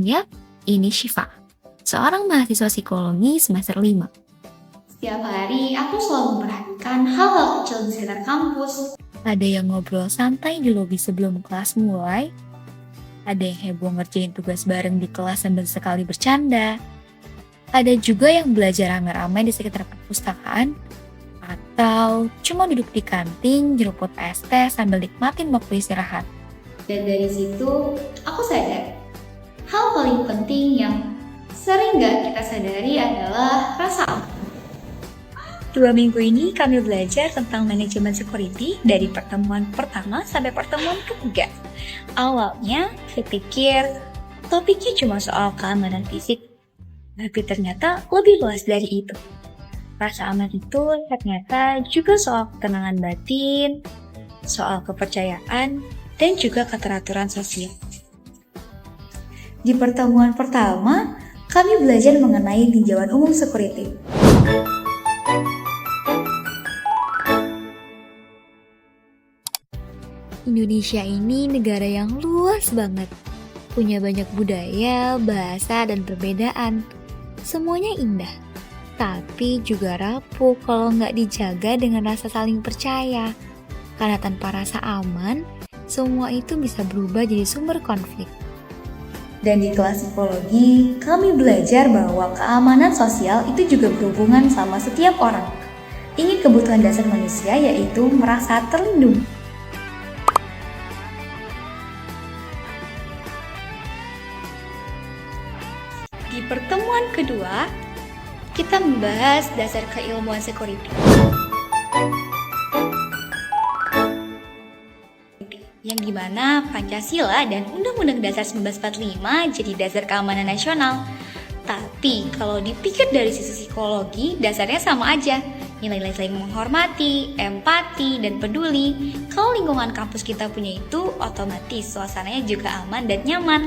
Yap, ini Syifa, seorang mahasiswa psikologi semester 5. Setiap hari aku selalu memperhatikan hal-hal kecil di sekitar kampus. Ada yang ngobrol santai di lobi sebelum kelas mulai, ada yang heboh ngerjain tugas bareng di kelas sambil sekali bercanda, ada juga yang belajar rame-rame di sekitar perpustakaan, atau cuma duduk di kantin jeruput es teh sambil nikmatin waktu istirahat. Dan dari situ, aku sadar, hal paling penting yang sering gak kita sadari adalah rasa aman. 2 minggu ini kami belajar tentang manajemen security dari pertemuan pertama sampai pertemuan ketiga. Awalnya, saya pikir topiknya cuma soal keamanan fisik, tapi ternyata lebih luas dari itu. Rasa aman itu ternyata juga soal ketenangan batin, soal kepercayaan, dan juga keteraturan sosial. Di pertemuan pertama, kami belajar mengenai tinjauan umum security. Indonesia ini negara yang luas banget, punya banyak budaya, bahasa, dan perbedaan. Semuanya indah, tapi juga rapuh kalau nggak dijaga dengan rasa saling percaya. Karena tanpa rasa aman, semua itu bisa berubah jadi sumber konflik. Dan di kelas psikologi, kami belajar bahwa keamanan sosial itu juga berhubungan sama setiap orang. Ini kebutuhan dasar manusia, yaitu merasa terlindungi. Di pertemuan kedua, kita membahas dasar keilmuan security. Yang dimana Pancasila dan Undang-Undang Dasar 1945 jadi dasar keamanan nasional. Tapi kalau dipikir dari sisi psikologi, dasarnya sama aja. Nilai-nilai saling menghormati, empati, dan peduli. Kalau lingkungan kampus kita punya itu, otomatis suasananya juga aman dan nyaman.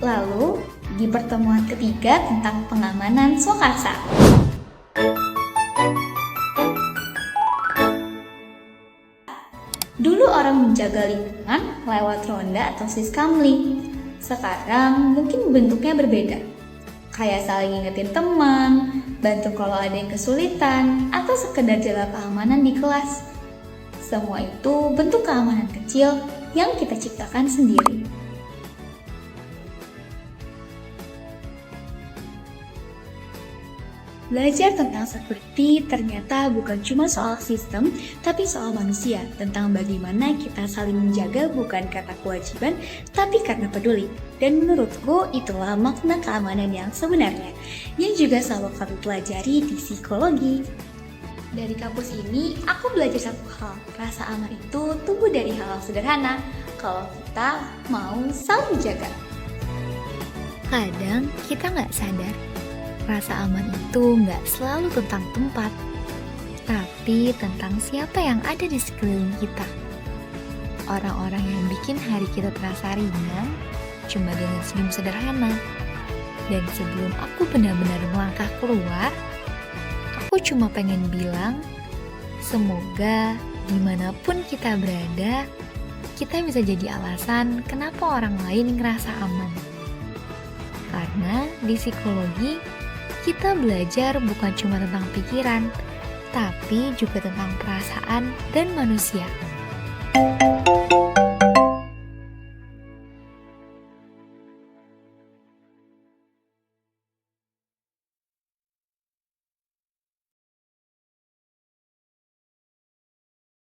Lalu, di pertemuan ketiga tentang pengamanan swakarsa. Dulu orang menjaga lingkungan lewat ronda atau siskamling. Sekarang mungkin bentuknya berbeda. Kayak saling ingetin teman, bantu kalau ada yang kesulitan, atau sekedar jaga keamanan di kelas. Semua itu bentuk keamanan kecil yang kita ciptakan sendiri. Belajar tentang security ternyata bukan cuma soal sistem, tapi soal manusia, tentang bagaimana kita saling menjaga bukan karena kewajiban, tapi karena peduli. Dan menurutku itulah makna keamanan yang sebenarnya, yang juga selalu kami pelajari di psikologi. Dari kampus ini, aku belajar satu hal, rasa aman itu tumbuh dari hal-hal sederhana, kalau kita mau saling jaga. Kadang kita nggak sadar, rasa aman itu nggak selalu tentang tempat, tapi tentang siapa yang ada di sekeliling kita. Orang-orang yang bikin hari kita terasa ringan cuma dengan senyum sederhana. Dan sebelum aku benar-benar melangkah keluar, aku cuma pengen bilang, semoga dimanapun kita berada, kita bisa jadi alasan kenapa orang lain ngerasa aman. Karena di psikologi, kita belajar bukan cuma tentang pikiran, tapi juga tentang perasaan dan manusia.